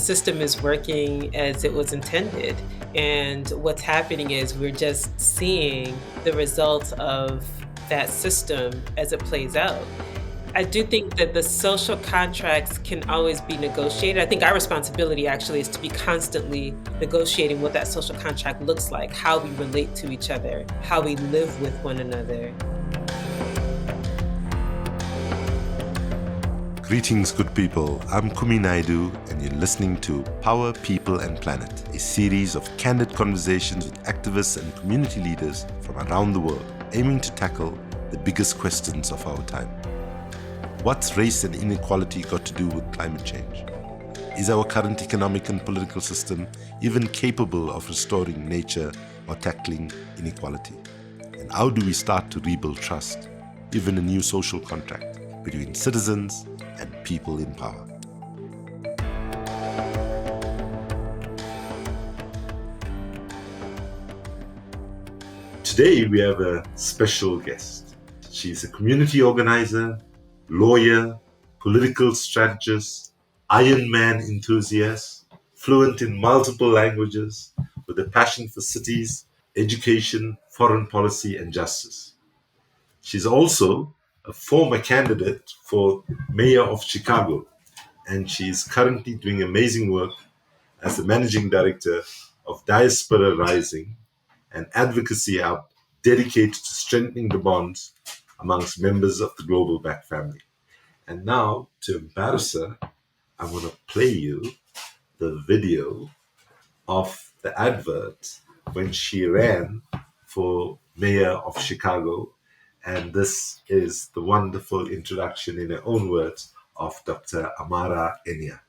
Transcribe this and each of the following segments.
system is working as it was intended. And what's happening is we're just seeing the results of that system as it plays out. I do think that the social contracts can always be negotiated. I think our responsibility actually is to be constantly negotiating what that social contract looks like, how we relate to each other, how we live with one another. Greetings, good people. I'm Kumi Naidoo, and you're listening to Power, People and Planet, a series of candid conversations with activists and community leaders from around the world, aiming to tackle the biggest questions of our time. What's race and inequality got to do with climate change? Is our current economic and political system even capable of restoring nature or tackling inequality? And how do we start to rebuild trust, even a new social contract between citizens and people in power? Today we have a special guest. She's a community organizer, lawyer, political strategist, Ironman enthusiast, fluent in multiple languages, with a passion for cities, education, foreign policy, and justice. She's also a former candidate for mayor of Chicago, and she's currently doing amazing work as the managing director of Diaspora Rising, an advocacy hub dedicated to strengthening the bonds amongst members of the Global Back family. And now, to embarrass her, I want to play you the video of the advert when she ran for mayor of Chicago. And this is the wonderful introduction in her own words of Dr. Amara Enyia.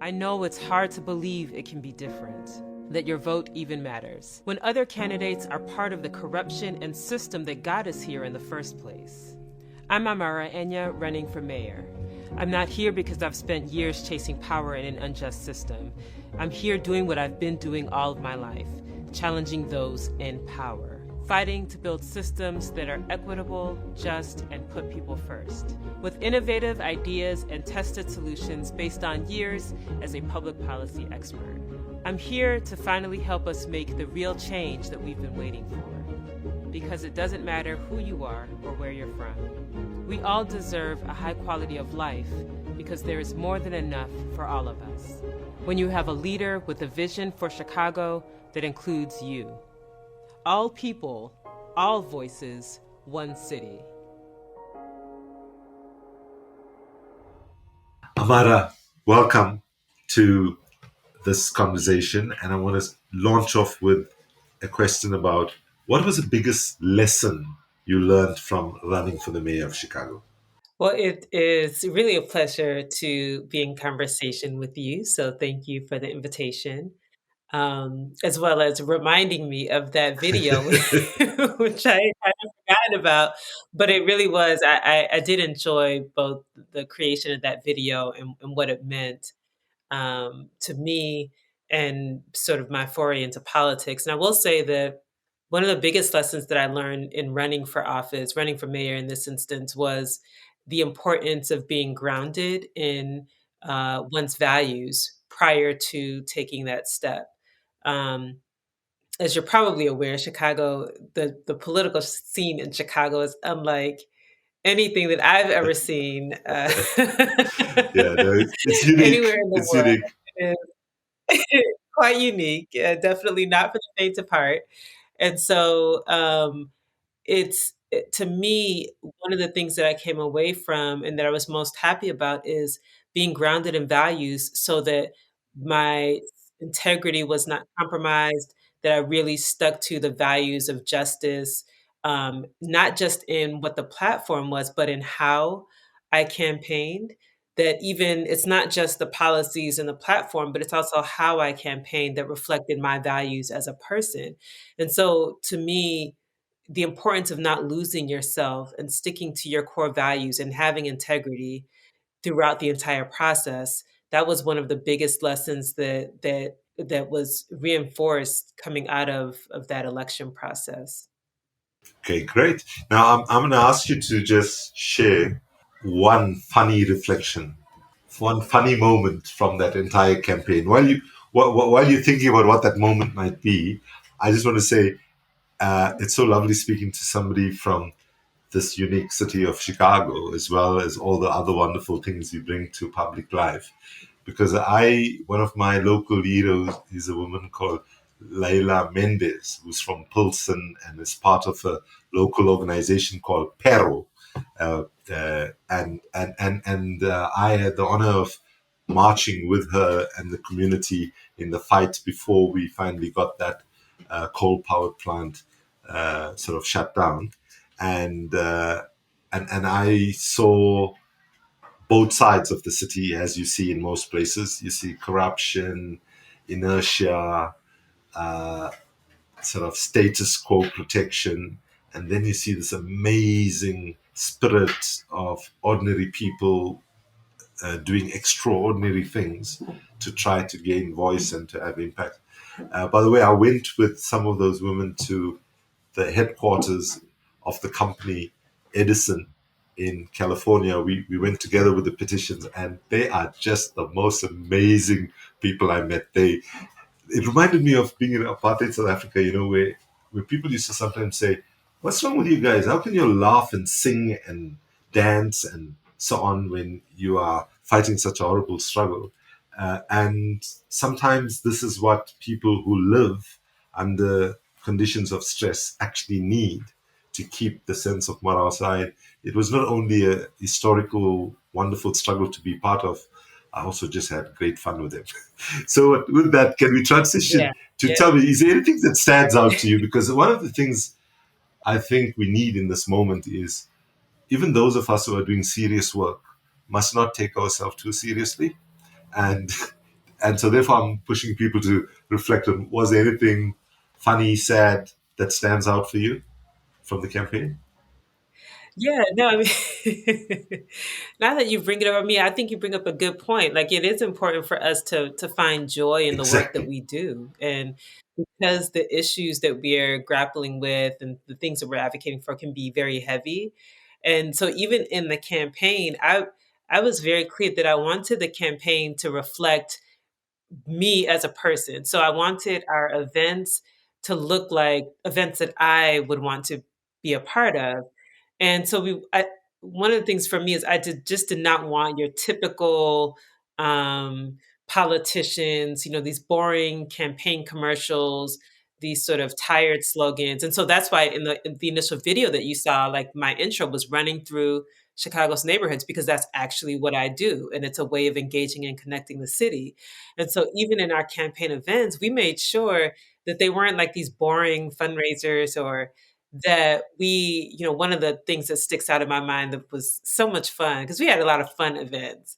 I know it's hard to believe it can be different, that your vote even matters, when other candidates are part of the corruption and system that got us here in the first place. I'm Amara Enyia, running for mayor. I'm not here because I've spent years chasing power in an unjust system. I'm here doing what I've been doing all of my life, challenging those in power, fighting to build systems that are equitable, just, and put people first, with innovative ideas and tested solutions based on years as a public policy expert. I'm here to finally help us make the real change that we've been waiting for, because it doesn't matter who you are or where you're from. We all deserve a high quality of life because there is more than enough for all of us. When you have a leader with a vision for Chicago that includes you. All people, all voices, one city. Amara, welcome to this conversation. And I want to launch off with a question about what was the biggest lesson you learned from running for the mayor of Chicago? Well, it is really a pleasure to be in conversation with you. So thank you for the invitation, as well as reminding me of that video, which I had forgotten about. But it really was, I did enjoy both the creation of that video and what it meant to me and sort of my foray into politics. And I will say that one of the biggest lessons that I learned in running for office, running for mayor in this instance, was the importance of being grounded in one's values prior to taking that step. Um, as you're probably aware, Chicago, the political scene in Chicago is unlike anything that I've ever seen Yeah, no, it's unique. anywhere in the It's world. unique. It is quite unique, definitely not for the faint of heart. And so, to me, one of the things that I came away from and that I was most happy about is being grounded in values so that my integrity was not compromised, that I really stuck to the values of justice, not just in what the platform was, but in how I campaigned. That even it's not just the policies and the platform, but it's also how I campaigned that reflected my values as a person. And so to me, the importance of not losing yourself and sticking to your core values and having integrity throughout the entire process, that was one of the biggest lessons that was reinforced coming out of that election process. Okay, great. Now I'm going to ask you to just share one funny reflection one funny moment from that entire campaign. While you're thinking about what that moment might be, I just want to say it's so lovely speaking to somebody from this unique city of Chicago, as well as all the other wonderful things you bring to public life. Because one of my local heroes is a woman called Laila Mendez, who's from Pilsen and is part of a local organization called Pero. I had the honor of marching with her and the community in the fight before we finally got that coal power plant sort of shut down. And, uh, and I saw both sides of the city, as you see in most places. You see corruption, inertia, uh, sort of status quo protection, and then you see this amazing spirit of ordinary people doing extraordinary things to try to gain voice and to have impact. By the way, I went with some of those women to the headquarters of the company Edison in California. We went together with the petitions, and they are just the most amazing people I met. It reminded me of being in apartheid South Africa, where people used to sometimes say, "What's wrong with you guys? How can you laugh and sing and dance and so on when you are fighting such a horrible struggle?" And sometimes this is what people who live under conditions of stress actually need to keep the sense of moral side. It was not only a historical, wonderful struggle to be part of, I also just had great fun with it. So with that, can we transition Yeah. to tell me, is there anything that stands out to you? Because one of the things I think we need in this moment is even those of us who are doing serious work must not take ourselves too seriously. And and so therefore I'm pushing people to reflect on, was there anything funny, sad that stands out for you from the campaign? Yeah, no, I mean, now that you bring it up, I mean, I think you bring up a good point. Like, it is important for us to find joy in the work that Exactly. we do, and because the issues that we are grappling with and the things that we're advocating for can be very heavy, and so even in the campaign, I was very clear that I wanted the campaign to reflect me as a person. So I wanted our events to look like events that I would want to be a part of. And so one of the things for me is just did not want your typical um, politicians, these boring campaign commercials, these sort of tired slogans. And so that's why in the initial video that you saw, like my intro was running through Chicago's neighborhoods because that's actually what I do. And it's a way of engaging and connecting the city. And so even in our campaign events, we made sure that they weren't like these boring fundraisers or that one of the things that sticks out in my mind that was so much fun because we had a lot of fun events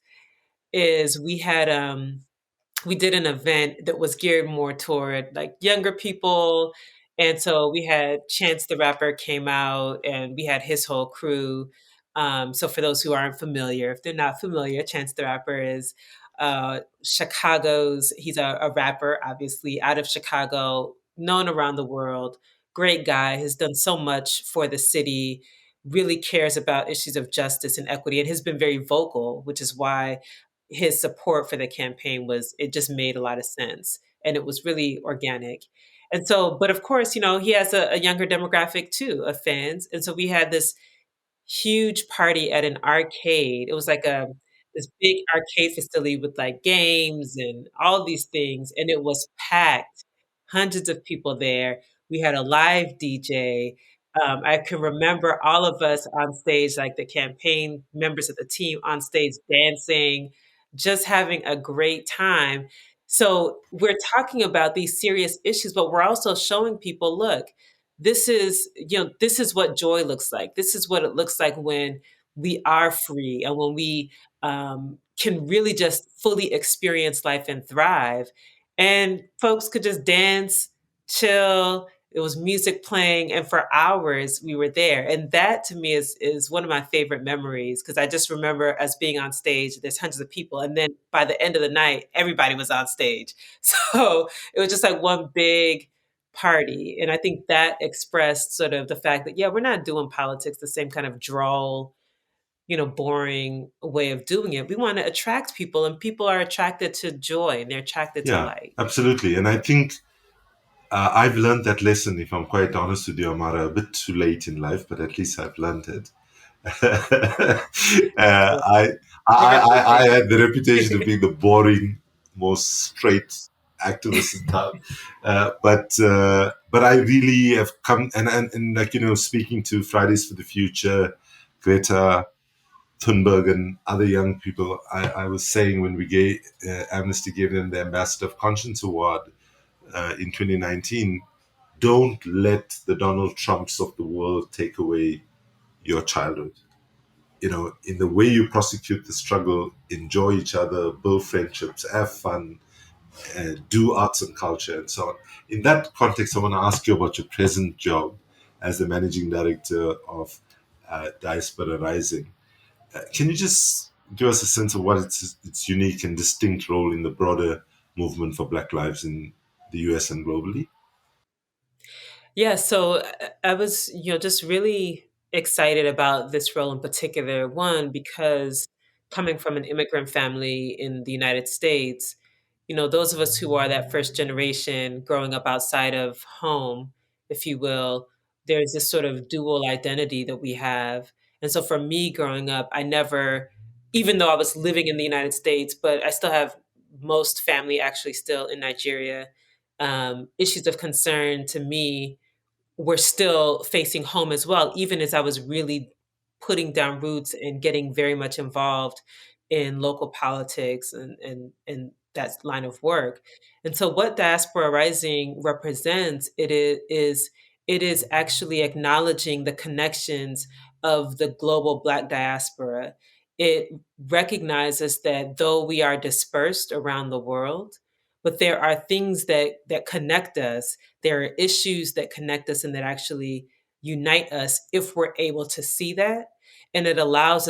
is we did an event that was geared more toward like younger people. And so we had Chance the Rapper came out and we had his whole crew. So for those who aren't familiar, if they're not familiar, Chance the Rapper is he's a rapper, obviously, out of Chicago, known around the world. Great guy, has done so much for the city, really cares about issues of justice and equity, and has been very vocal, which is why his support for the campaign it just made a lot of sense and it was really organic. And so, but of course, he has a younger demographic too of fans. And so we had this huge party at an arcade. It was like this big arcade facility with like games and all these things, and it was packed. Hundreds of people there. We had a live DJ. I can remember all of us on stage, like the campaign members of the team on stage dancing, just having a great time. So we're talking about these serious issues, but we're also showing people, look, this is what joy looks like. This is what it looks like when we are free and when we can really just fully experience life and thrive. And folks could just dance, chill. It was music playing, and for hours we were there. And that to me is one of my favorite memories because I just remember us being on stage. There's hundreds of people, and then by the end of the night, everybody was on stage. So it was just like one big party. And I think that expressed sort of the fact that, yeah, we're not doing politics the same kind of droll, boring way of doing it. We want to attract people, and people are attracted to joy and they're attracted to Yeah, light. absolutely. And I think I've learned that lesson, if I'm quite honest with you, Amara, a bit too late in life, but at least I've learned it. Well, I, I I reciprocate. had the reputation of being the boring, most straight activist in town, but I really have come and like speaking to Fridays for the Future, Greta Thunberg, and other young people. I was saying when we gave Amnesty gave them the Ambassador of Conscience Award in 2019. Don't let the Donald Trumps of the world take away your childhood. In the way you prosecute the struggle, enjoy each other, build friendships, have fun, do arts and culture, and so on. In that context, I want to ask you about your present job as the managing director of Diaspora Rising. Can you just give us a sense of what its unique and distinct role in the broader movement for Black lives in the US and globally? Yeah, so I was, just really excited about this role in particular. One, because coming from an immigrant family in the United States, those of us who are that first generation growing up outside of home, if you will, there's this sort of dual identity that we have. And so for me growing up, I never, even though I was living in the United States, but I still have most family actually still in Nigeria. Issues of concern to me were still facing home as well, even as I was really putting down roots and getting very much involved in local politics and that line of work. And so what Diaspora Rising represents, it is actually acknowledging the connections of the global Black diaspora. It recognizes that though we are dispersed around the world, but there are things that connect us, there are issues that connect us and that actually unite us if we're able to see that. And it allows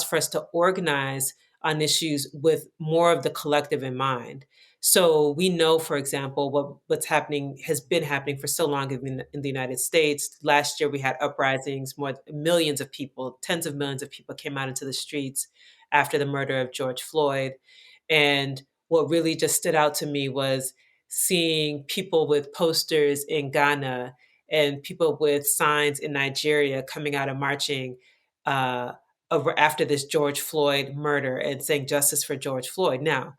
for us to organize on issues with more of the collective in mind. So we know, for example, what's happening has been happening for so long in the United States. Last year we had uprisings, more millions of people, tens of millions of people came out into the streets after the murder of George Floyd. And what really just stood out to me was seeing people with posters in Ghana and people with signs in Nigeria coming out and marching after this George Floyd murder and saying justice for George Floyd. Now,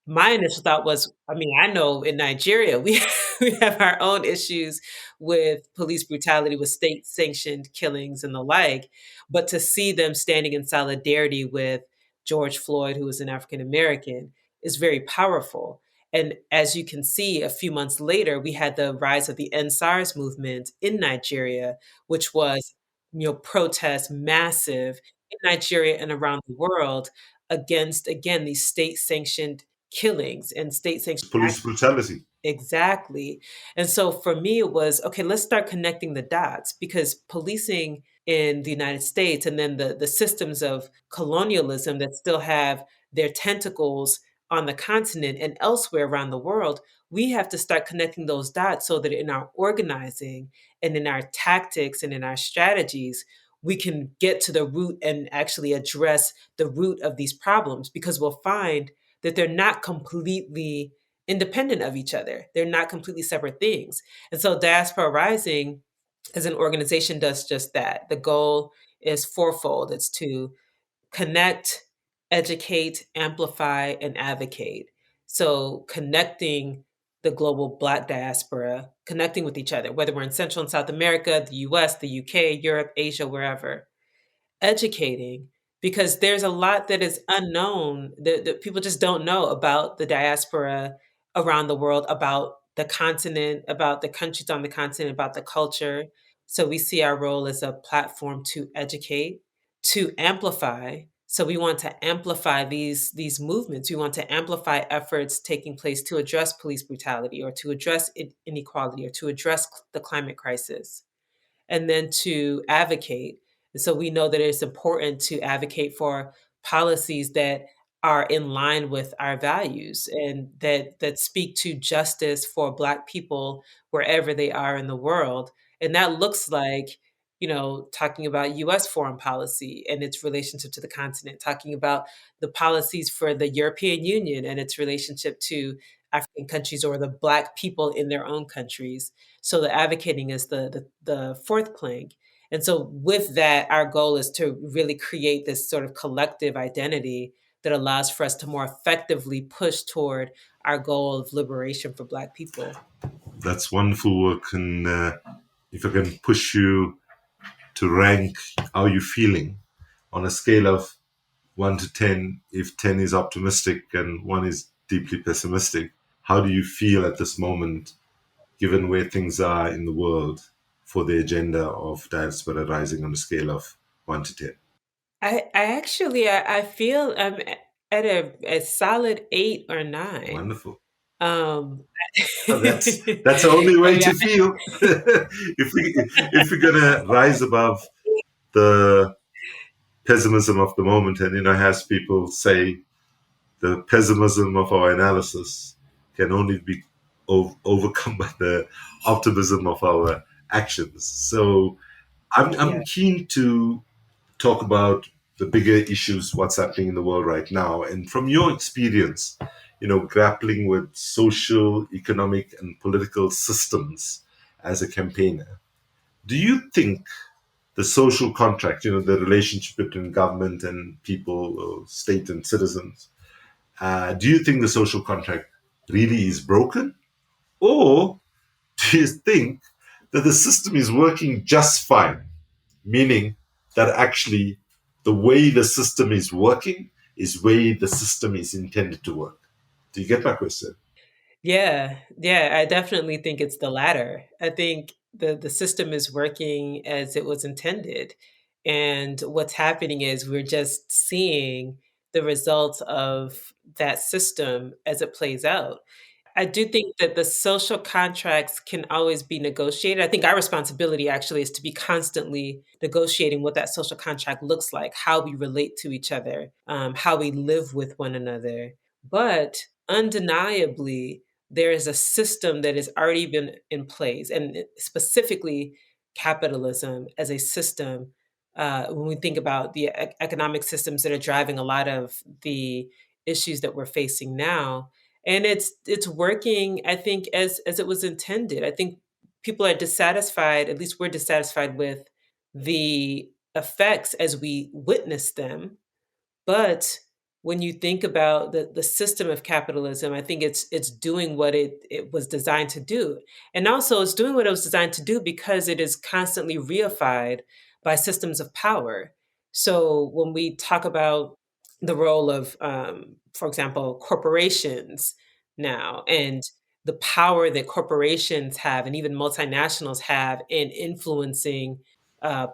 my initial thought was, I mean, I know in Nigeria, we we have our own issues with police brutality, with state-sanctioned killings and the like, but to see them standing in solidarity with George Floyd, who was an African American, is very powerful. And as you can see, a few months later, we had the rise of the NSARS movement in Nigeria, which was, protests massive in Nigeria and around the world against, again, these state-sanctioned killings and state sanctioned Police actions. brutality. Exactly. And so for me, it was okay, let's start connecting the dots because policing in the United States and then the systems of colonialism that still have their tentacles on the continent and elsewhere around the world, we have to start connecting those dots so that in our organizing and in our tactics and in our strategies, we can get to the root and actually address the root of these problems because we'll find that they're not completely independent of each other. They're not completely separate things. And so Diaspora Rising as an organization does just that. The goal is fourfold. It's to connect, educate, amplify, and advocate. So connecting the global Black diaspora, connecting with each other, whether we're in Central and South America, the US, the UK, Europe, Asia, wherever, educating because there's a lot that is unknown that people just don't know about the diaspora around the world, about the continent, about the countries on the continent, about the culture. So we see our role as a platform to educate, to amplify. So we want to amplify these movements. We want to amplify efforts taking place to address police brutality or to address inequality or to address the climate crisis and then to advocate. And so we know that it's important to advocate for policies that are in line with our values and that speak to justice for Black people wherever they are in the world. And that looks like talking about US foreign policy and its relationship to the continent, talking about the policies for the European Union and its relationship to African countries or the Black people in their own countries. So the advocating is the fourth plank. And so with that, our goal is to really create this sort of collective identity that allows for us to more effectively push toward our goal of liberation for Black people. That's wonderful work. And if I can push you to rank how you're feeling on a scale of 1 to 10, if 10 is optimistic and 1 is deeply pessimistic, how do you feel at this moment, given where things are in the world, for the agenda of Diaspora Rising on a scale of 1 to 10? I feel I'm at a solid 8 or 9. Wonderful. Um, That's the only I way mean, to feel. If we're gonna rise above the pessimism of the moment, and as people say, the pessimism of our analysis can only be overcome by the optimism of our actions. So yeah. I'm keen to talk about the bigger issues, what's happening in the world right now. And from your experience, grappling with social, economic, and political systems as a campaigner, do you think the social contract, the relationship between government and people, or state and citizens, do you think the social contract really is broken? Or do you think that the system is working just fine? Meaning that actually the way the system is working is way the system is intended to work. Do you get my question? Yeah, yeah, I definitely think it's the latter. I think the system is working as it was intended. And what's happening is we're just seeing the results of that system as it plays out. I do think that the social contracts can always be negotiated. I think our responsibility actually is to be constantly negotiating what that social contract looks like, how we relate to each other, how we live with one another. But undeniably, there is a system that has already been in place, and specifically capitalism as a system. When we think about the economic systems that are driving a lot of the issues that we're facing now, and it's working, I think, as it was intended. I think people are dissatisfied, at least we're dissatisfied with the effects as we witness them. But when you think about the system of capitalism, I think it's doing what it was designed to do. And also it's doing what it was designed to do because it is constantly reified by systems of power. So when we talk about the role of, for example, corporations now, and the power that corporations have and even multinationals have in influencing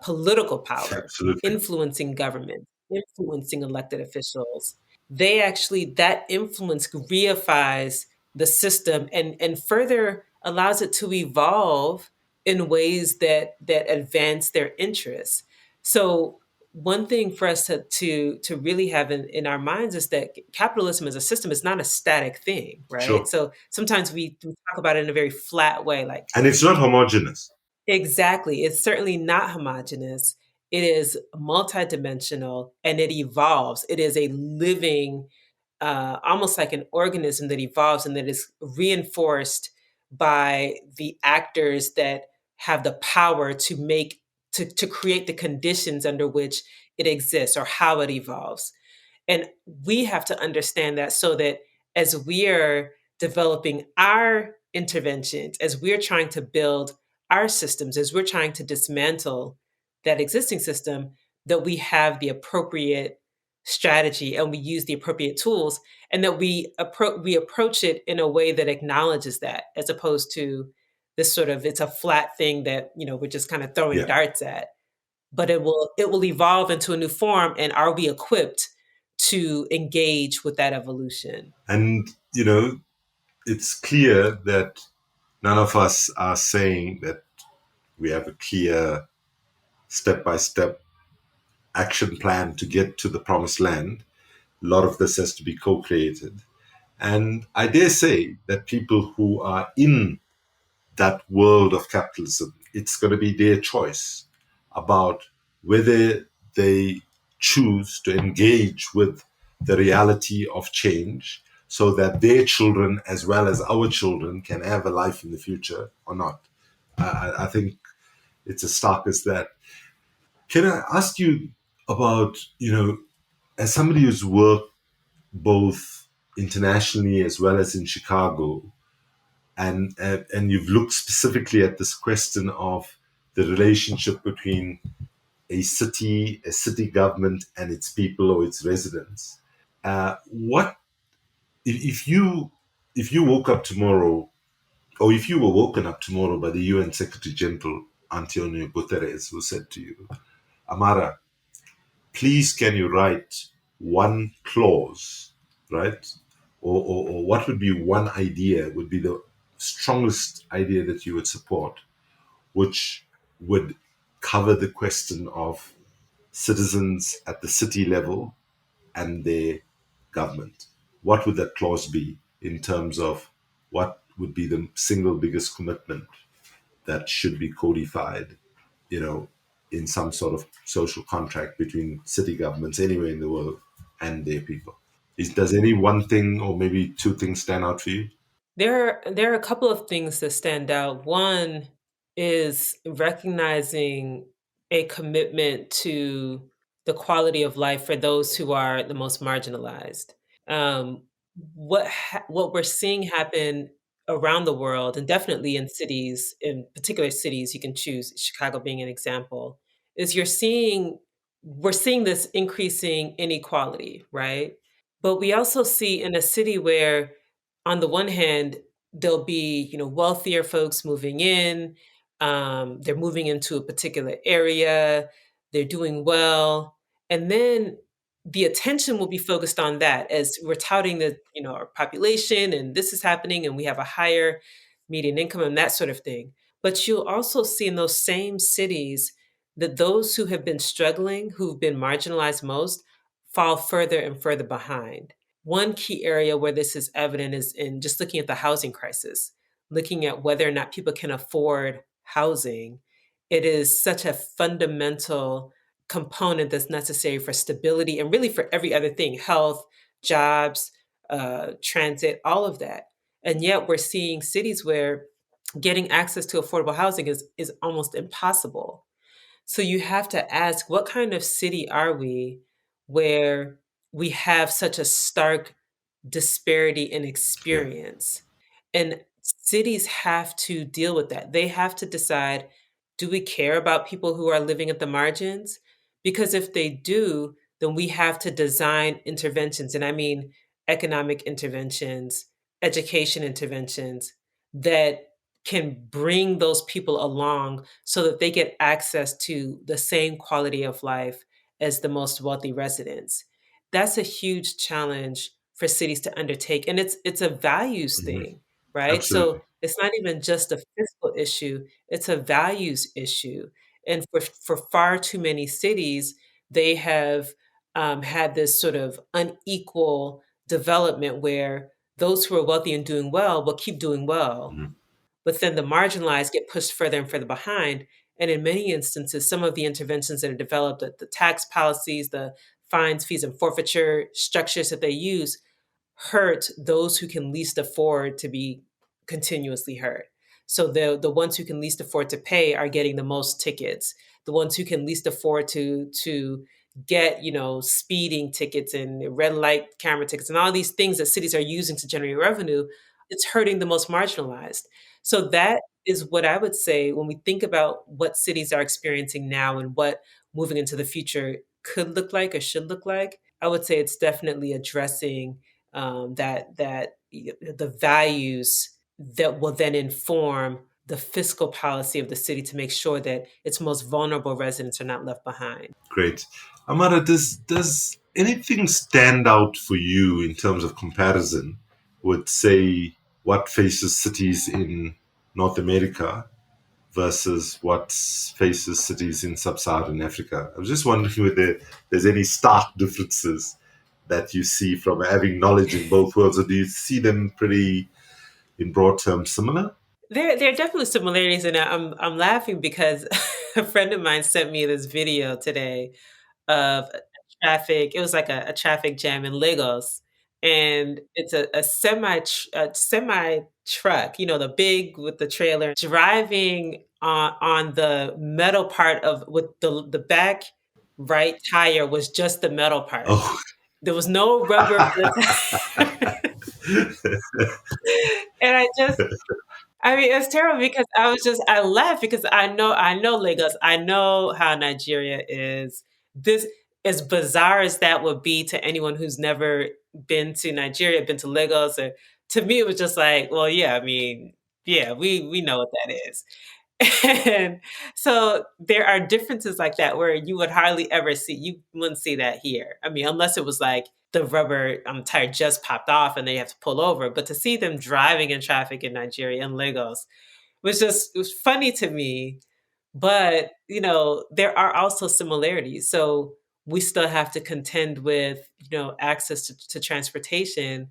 political power, Absolutely. influencing government, influencing elected officials, they actually that influence reifies the system and further allows it to evolve in ways that advance their interests. So one thing for us to really have in our minds is that capitalism as a system is not a static thing, right? Sure. So sometimes we talk about it in a very flat way, like And it's not homogenous. exactly. It's certainly not homogeneous. It is multidimensional and it evolves. It is a living, almost like an organism that evolves and that is reinforced by the actors that have the power to to create the conditions under which it exists or how it evolves. And we have to understand that so that as we are developing our interventions, as we're trying to build our systems, as we're trying to dismantle that existing system, that we have the appropriate strategy and we use the appropriate tools, and that we approach it in a way that acknowledges that, as opposed to this sort of it's a flat thing that we're just kind of throwing Yeah. darts at, but it will evolve into a new form. And are we equipped to engage with that evolution? And, it's clear that none of us are saying that we have a clear step by step action plan to get to the promised land. A lot of this has to be co created. And I dare say that people who are in that world of capitalism, it's going to be their choice about whether they choose to engage with the reality of change so that their children, as well as our children, can have a life in the future or not. I think it's as stark as that. Can I ask you about, as somebody who's worked both internationally as well as in Chicago, and you've looked specifically at this question of the relationship between a city government, and its people or its residents. What if you woke up tomorrow, or if you were woken up tomorrow by the UN Secretary General Antonio Guterres, who said to you, Amara, please can you write one clause, right? Or what would be one idea, would be the strongest idea that you would support, which would cover the question of citizens at the city level and their government? What would that clause be in terms of what would be the single biggest commitment that should be codified, in some sort of social contract between city governments anywhere in the world and their people? Does any one thing or maybe two things stand out for you? There are a couple of things that stand out. One is recognizing a commitment to the quality of life for those who are the most marginalized. Um, what we're seeing happen around the world, and definitely in cities, in particular cities, you can choose Chicago being an example, is we're seeing this increasing inequality, right? But we also see in a city where, on the one hand, there'll be, wealthier folks moving in, they're moving into a particular area, they're doing well, and then the attention will be focused on that as we're touting the, our population and this is happening and we have a higher median income and that sort of thing. But you'll also see in those same cities that those who have been struggling, who've been marginalized most, fall further and further behind. One key area where this is evident is in just looking at the housing crisis, looking at whether or not people can afford housing. It is such a fundamental component that's necessary for stability and really for every other thing: health, jobs, transit, all of that. And yet we're seeing cities where getting access to affordable housing is almost impossible. So you have to ask, what kind of city are we where we have such a stark disparity in Yeah. experience? And cities have to deal with that. They have to decide, do we care about people who are living at the margins? Because if they do, then we have to design interventions, and I mean economic interventions, education interventions that can bring those people along so that they get access to the same quality of life as the most wealthy residents. That's a huge challenge for cities to undertake, and it's a values Hmm. thing, right? Absolutely. So it's not even just a fiscal issue, it's a values issue. And for far too many cities, they have had this sort of unequal development where those who are wealthy and doing well will keep doing well, Mhm. but then the marginalized get pushed further and further behind. And in many instances, some of the interventions that are developed, the tax policies, the fines, fees, and forfeiture structures that they use, hurt those who can least afford to be continuously hurt. So the ones who can least afford to pay are getting the most tickets. The ones who can least afford to get, speeding tickets and red light camera tickets and all these things that cities are using to generate revenue, it's hurting the most marginalized. So that is what I would say when we think about what cities are experiencing now and what moving into the future could look like or should look like. I would say it's definitely addressing the values that will then inform the fiscal policy of the city to make sure that its most vulnerable residents are not left behind. Great. Amara, does anything stand out for you in terms of comparison with, say, what faces cities in North America versus what faces cities in sub-Saharan Africa? I was just wondering whether there's any stark differences that you see from having knowledge in both worlds, or do you see them pretty, in broad terms, similar? There are definitely similarities, and I'm laughing because a friend of mine sent me this video today of a traffic. It was like a traffic jam in Lagos, and it's a semi truck, the big with the trailer, driving on the metal part of with the back right tire was just the metal part. Oh. There was no rubber for the tire. And I mean, it's terrible because I laugh because I know Lagos. I know how Nigeria is. This, as bizarre as that would be to anyone who's never been to Nigeria, been to Lagos, or to me, it was just like, well, yeah, I mean, yeah, we know what that is. And so there are differences like that where you would hardly ever see, you wouldn't see that here. I mean, unless it was like the rubber tire just popped off and they have to pull over. But to see them driving in traffic in Nigeria and Lagos it was funny to me, but, there are also similarities. So we still have to contend with, access to transportation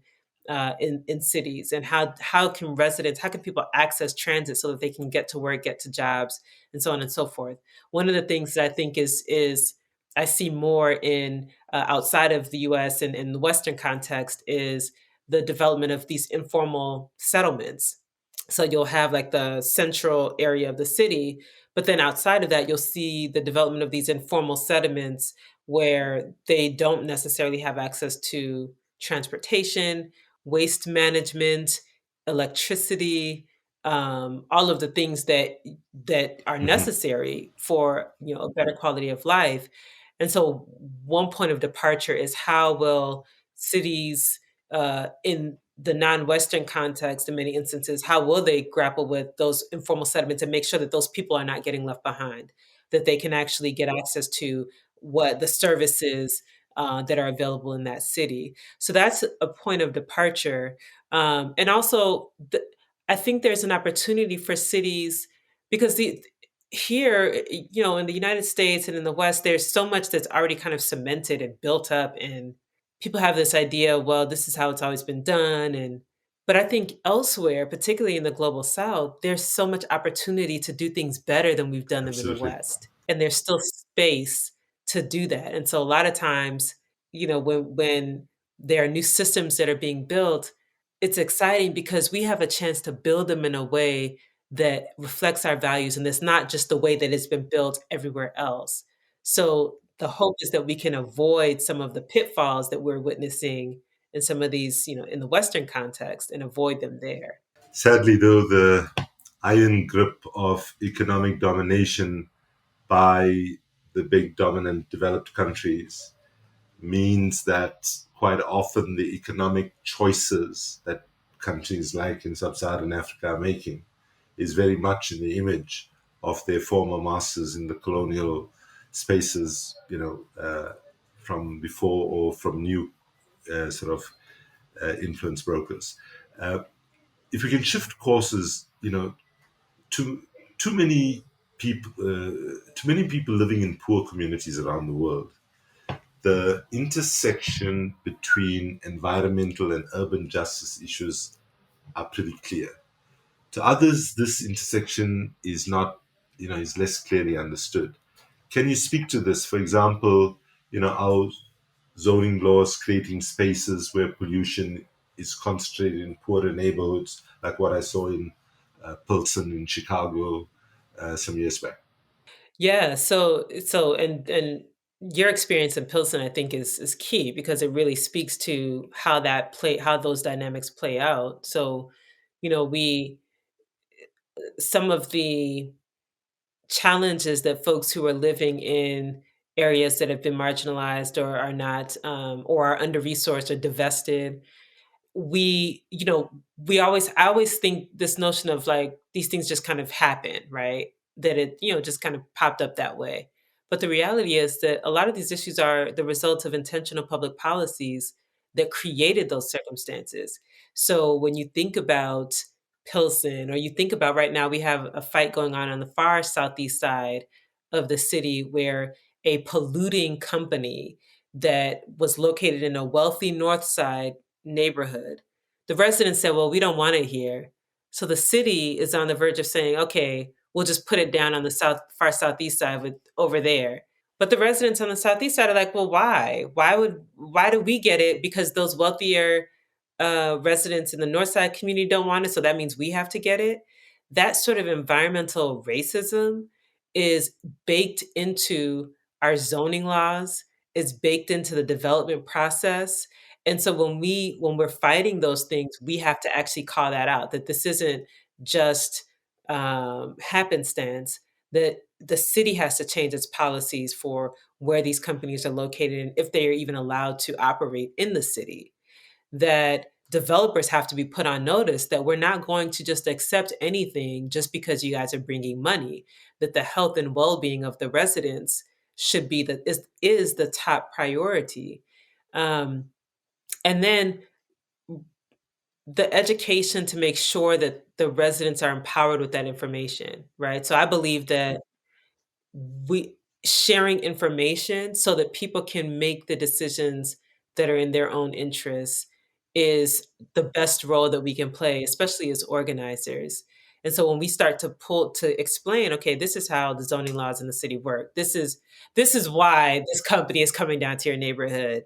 in cities, and how can people access transit so that they can get to work, get to jobs, and so on and so forth. One of the things that I think is I see more in outside of the U.S. and in the Western context is the development of these informal settlements. So you'll have like the central area of the city, but then outside of that, you'll see the development of these informal settlements where they don't necessarily have access to transportation, waste management, electricity, all of the things that are Mhm. necessary for a better quality of life. And so, one point of departure is how will cities in the non-Western context, in many instances, how will they grapple with those informal settlements and make sure that those people are not getting left behind, that they can actually get access to what the services that are available in that city. So that's a point of departure. And also, I think there's an opportunity for cities because here, in the United States and in the West, there's so much that's already kind of cemented and built up, and people have this idea, well, this is how it's always been done, and but I think elsewhere, particularly in the global South, there's so much opportunity to do things better than we've done them in the Absolutely. West, and there's still space to do that. And so a lot of times, when there are new systems that are being built, it's exciting because we have a chance to build them in a way that reflects our values, and it's not just the way that it's been built everywhere else. So the hope is that we can avoid some of the pitfalls that we're witnessing in some of these, in the Western context, and avoid them there. Sadly, though, the iron grip of economic domination by the big dominant developed countries means that quite often the economic choices that countries like in sub-Saharan Africa are making is very much in the image of their former masters in the colonial spaces, from before or from new sort of influence brokers. Uh, if we can shift courses, too too many people living in poor communities around the world, the intersection between environmental and urban justice issues are pretty clear. To others, this intersection is not, is less clearly understood. Can you speak to this? For example, our zoning laws creating spaces where pollution is concentrated in poorer neighborhoods, like what I saw in Pilsen in Chicago some years back. Yeah, and your experience in Pilsen, I think, is key because it really speaks to how those dynamics play out. So, we some of the challenges that folks who are living in areas that have been marginalized or are not or are under resourced or divested, we always I always think this notion of like these things just kind of happen, right? That it, just kind of popped up that way. But the reality is that a lot of these issues are the result of intentional public policies that created those circumstances. So when you think about Pilsen, or you think about right now, we have a fight going on the far southeast side of the city where a polluting company that was located in a wealthy north side neighborhood. The residents said, "Well, we don't want it here." So the city is on the verge of saying, "Okay, we'll just put it down on the far southeast side over there. But the residents on the southeast side are like, well, why? Why do we get it? Because those wealthier residents in the north side community don't want it, so that means we have to get it. That sort of environmental racism is baked into our zoning laws, is baked into the development process. And so when we're fighting those things, we have to actually call that out, that this isn't just happenstance, that the city has to change its policies for where these companies are located and if they are even allowed to operate in the city, that developers have to be put on notice that we're not going to just accept anything just because you guys are bringing money, that the health and well-being of the residents should be is the top priority. And then the education to make sure that the residents are empowered with that information, right? So I believe that we sharing information so that people can make the decisions that are in their own interests is the best role that we can play, especially as organizers. And so when we start to explain, okay, this is how the zoning laws in the city work. This is why this company is coming down to your neighborhood.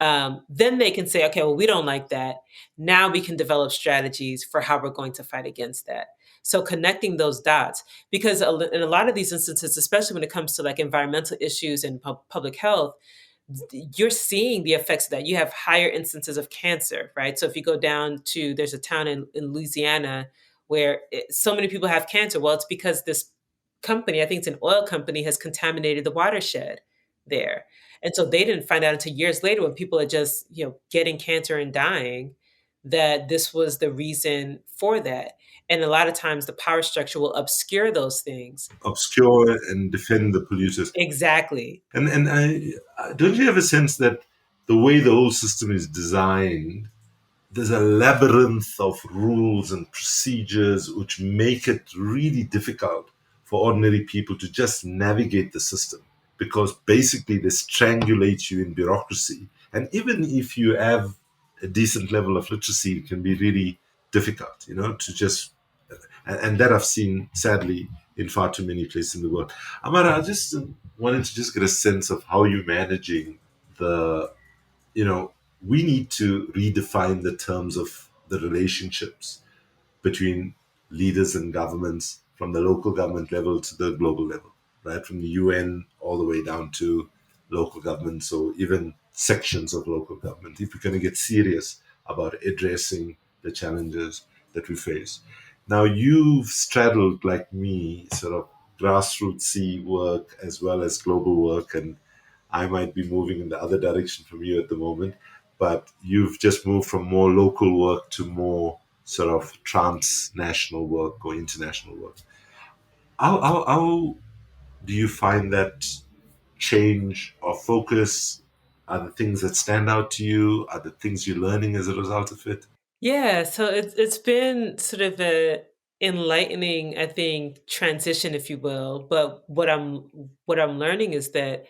Then they can say, okay, well, we don't like that. Now we can develop strategies for how we're going to fight against that. So connecting those dots, because in a lot of these instances, especially when it comes to like environmental issues and public health, you're seeing the effects of that. You have higher instances of cancer, right? So if you go down to, there's a town in Louisiana where so many people have cancer. Well, it's because this company, I think it's an oil company, has contaminated the watershed there. And so they didn't find out until years later when people are just, getting cancer and dying, that this was the reason for that. And a lot of times the power structure will obscure those things. Obscure and defend the polluters. Exactly. And don't you have a sense that the way the whole system is designed, there's a labyrinth of rules and procedures which make it really difficult for ordinary people to just navigate the system, because basically they strangulate you in bureaucracy. And even if you have a decent level of literacy, it can be really difficult, to just, and that I've seen sadly in far too many places in the world. Amara, I just wanted to just get a sense of how you're managing the, we need to redefine the terms of the relationships between leaders and governments from the local government level to the global level, right? From the UN all the way down to local governments, or even sections of local government, if we're going to get serious about addressing the challenges that we face. Now, you've straddled, like me, sort of grassrootsy work as well as global work, and I might be moving in the other direction from you at the moment, but you've just moved from more local work to more sort of transnational work or international work. How do you find that change or focus? Are the things that stand out to you? Are the things you're learning as a result of it? Yeah, so it's been sort of a enlightening, I think, transition, if you will. But what I'm learning is that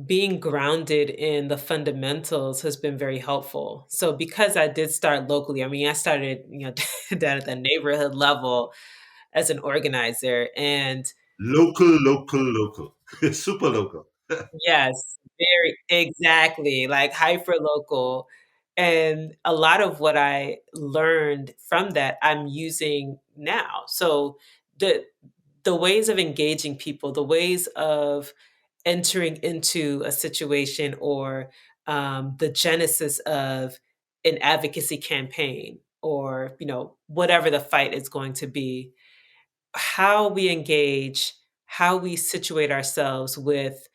being grounded in the fundamentals has been very helpful. So because I did start locally, I mean, I started, down at the neighborhood level as an organizer, and Local, local, local, super local. yes, very exactly, like hyper local. And a lot of what I learned from that, I'm using now. So the the ways of engaging people, the ways of entering into a situation, or the genesis of an advocacy campaign, or whatever the fight is going to be, how we engage, how we situate ourselves with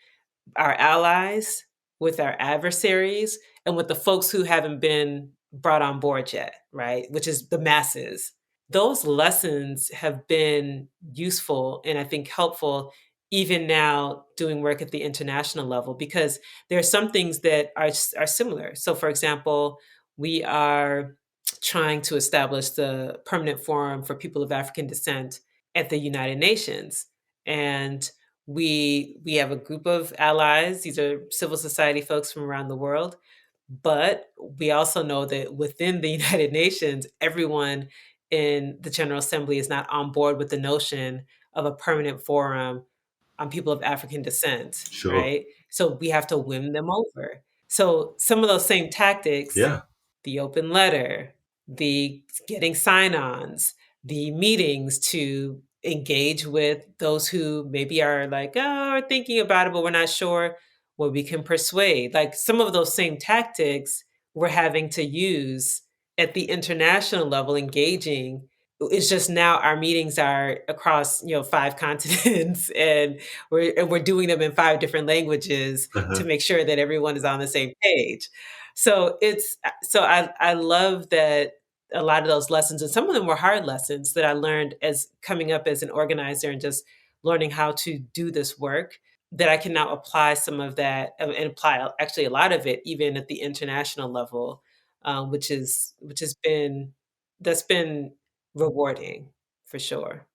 our allies, with our adversaries, and with the folks who haven't been brought on board yet, right? Which is the masses. Those lessons have been useful and I think helpful even now doing work at the international level, because there are some things that are similar. So, for example, we are trying to establish the permanent forum for people of African descent at the United Nations. And we have a group of allies. These are civil society folks from around the world. But we also know that within the United Nations, everyone in the General Assembly is not on board with the notion of a permanent forum on people of African descent, Sure. right? So we have to win them over. So some of those same tactics, Yeah. the open letter, the getting sign-ons, the meetings to engage with those who maybe are like, oh, are thinking about it, but we're not sure, well, we can persuade. Like some of those same tactics we're having to use at the international level, engaging. It's just now our meetings are across, 5 continents, and we're doing them in 5 different languages to Uh-huh. make sure that everyone is on the same page. So I love that a lot of those lessons, and some of them were hard lessons that I learned as coming up as an organizer and just learning how to do this work, that I can now apply some of that, and apply actually a lot of it even at the international level, which has been that's been rewarding for sure.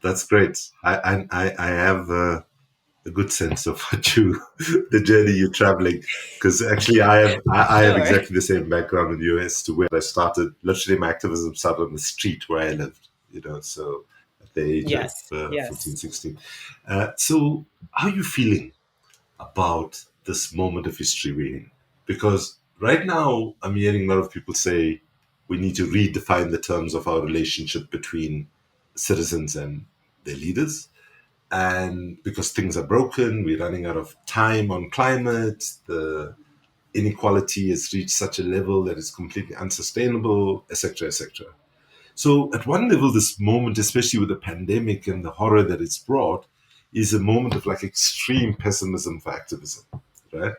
That's great. I have a good sense of what you, the journey you're traveling, because actually I have Sure. exactly the same background in the US, to where I started. Literally, my activism started on the street where I lived. So at the age of Yes. 15, Yes. 16. So how are you feeling about this moment of history we're in? Because right now, I'm hearing a lot of people say we need to redefine the terms of our relationship between citizens and their leaders. And because things are broken, we're running out of time on climate, the inequality has reached such a level that it's completely unsustainable, etc., etc. So, at one level, this moment, especially with the pandemic and the horror that it's brought, is a moment of like extreme pessimism for activism, right?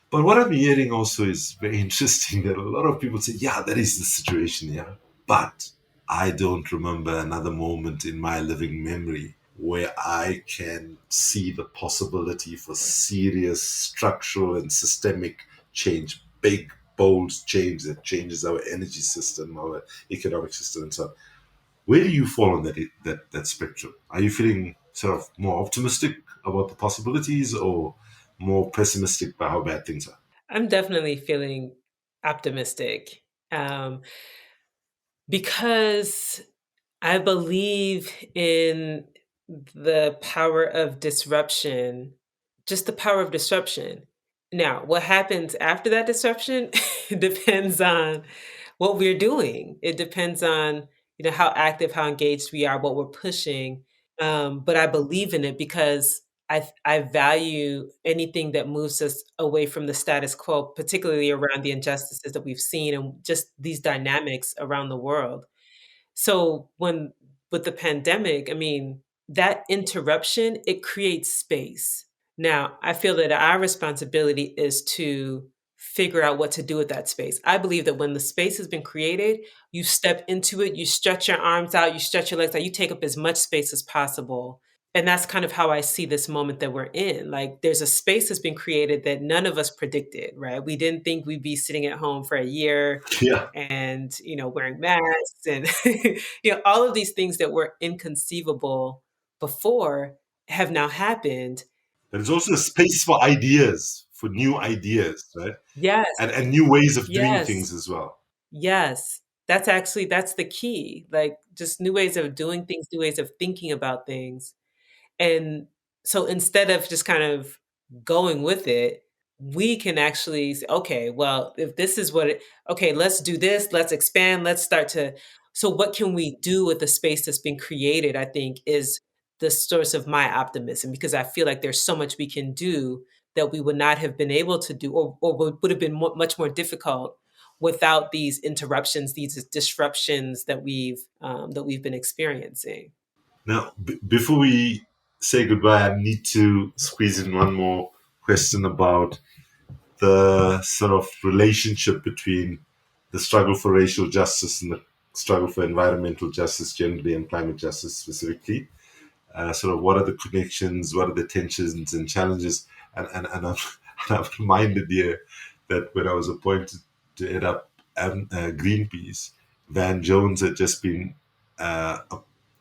But what I'm hearing also is very interesting, that a lot of people say, yeah, that is the situation, yeah. But I don't remember another moment in my living memory where I can see the possibility for serious structural and systemic change, big, bold change that changes our energy system, our economic system, and so on. Where do you fall on that spectrum? Are you feeling sort of more optimistic about the possibilities, or more pessimistic about how bad things are? I'm definitely feeling optimistic, um, because I believe in the power of disruption, just the power of disruption. Now, what happens after that disruption depends on what we're doing. It depends on, how active, how engaged we are, what we're pushing. But I believe in it because I value anything that moves us away from the status quo, particularly around the injustices that we've seen and just these dynamics around the world. So when with the pandemic, I mean, that interruption, it creates space. Now, I feel that our responsibility is to figure out what to do with that space. I believe that when the space has been created, you step into it, you stretch your arms out, you stretch your legs out, you take up as much space as possible. And that's kind of how I see this moment that we're in. Like there's a space that's been created that none of us predicted, right? We didn't think we'd be sitting at home for a year Yeah, and, wearing masks and, all of these things that were inconceivable before have now happened. there's also a space for ideas, for new ideas, right? Yes, And new ways of doing yes, things as well. yes. That's the key. Like just new ways of doing things, new ways of thinking about things. And so instead of just kind of going with it, we can actually say, okay, well, if this is okay, let's do this, let's expand, let's start to. So, what can we do with the space that's been created? I think is the source of my optimism because I feel like there's so much we can do that we would not have been able to do, or would have been much more difficult without these interruptions, these disruptions that we've been experiencing. Now, before we say goodbye, I need to squeeze in one more question about the sort of relationship between the struggle for racial justice and the struggle for environmental justice generally, and climate justice specifically. Sort of what are the connections, what are the tensions and challenges? And I'm reminded here that when I was appointed to head up Greenpeace, Van Jones had just been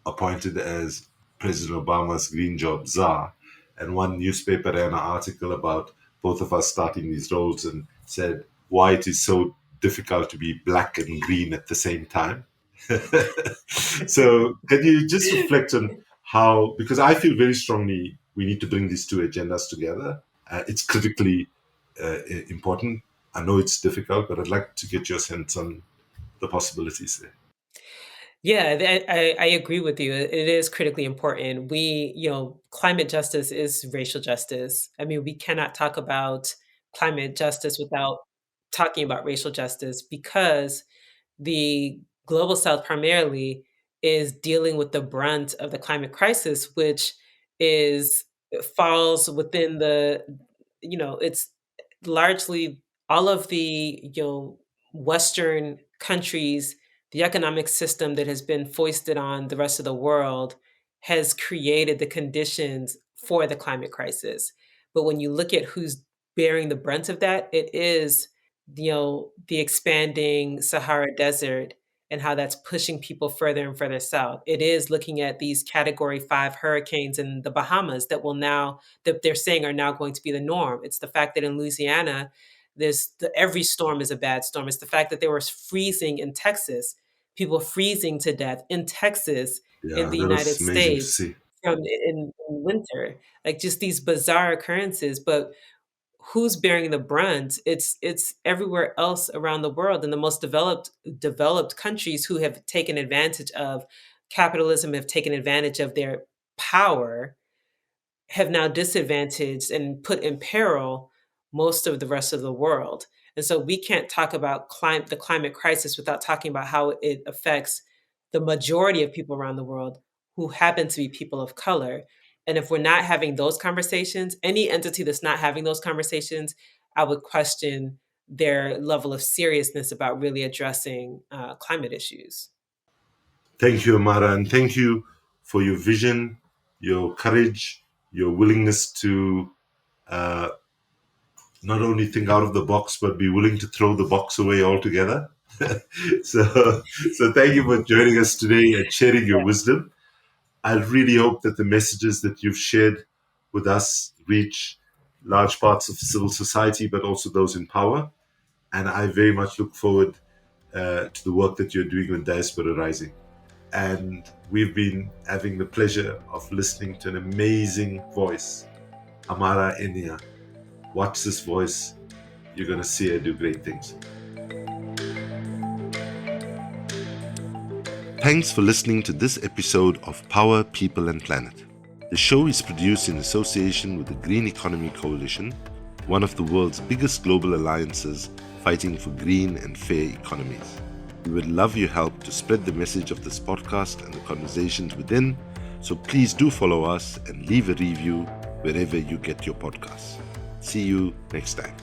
appointed as President Obama's Green Job Czar. And one newspaper ran an article about both of us starting these roles and said why it is so difficult to be black and green at the same time. So, can you just reflect on because I feel very strongly we need to bring these two agendas together. It's critically important. I know it's difficult, but I'd like to get your sense on the possibilities there. Yeah, I agree with you. It is critically important. Climate justice is racial justice. I mean, we cannot talk about climate justice without talking about racial justice because the global south primarily is dealing with the brunt of the climate crisis, which is falls within it's largely all of the Western countries. The economic system that has been foisted on the rest of the world has created the conditions for the climate crisis. But when you look at who's bearing the brunt of that, it is the expanding Sahara Desert and how that's pushing people further and further south. It is looking at these category 5 hurricanes in the Bahamas that they're saying are now going to be the norm. It's the fact that in Louisiana, every storm is a bad storm. It's the fact that there was freezing in Texas, people freezing to death in Texas, in Yeah, the that United was amazing to States see. in winter, like just these bizarre occurrences. But who's bearing the brunt? It's everywhere else around the world, and the most developed countries who have taken advantage of capitalism, have taken advantage of their power, have now disadvantaged and put in peril most of the rest of the world. And so we can't talk about the climate crisis without talking about how it affects the majority of people around the world who happen to be people of color. And if we're not having those conversations, any entity that's not having those conversations, I would question their level of seriousness about really addressing climate issues. Thank you, Amara, and thank you for your vision, your courage, your willingness to uh, not only think out of the box, but be willing to throw the box away altogether. So thank you for joining us today and sharing your wisdom. I really hope that the messages that you've shared with us reach large parts of civil society, but also those in power. And I very much look forward to the work that you're doing with Diaspora Rising. And we've been having the pleasure of listening to an amazing voice, Amara Enyia. Watch this voice. You're going to see her do great things. Thanks for listening to this episode of Power, People and Planet. The show is produced in association with the Green Economy Coalition, one of the world's biggest global alliances fighting for green and fair economies. We would love your help to spread the message of this podcast and the conversations within, so please do follow us and leave a review wherever you get your podcasts. See you next time.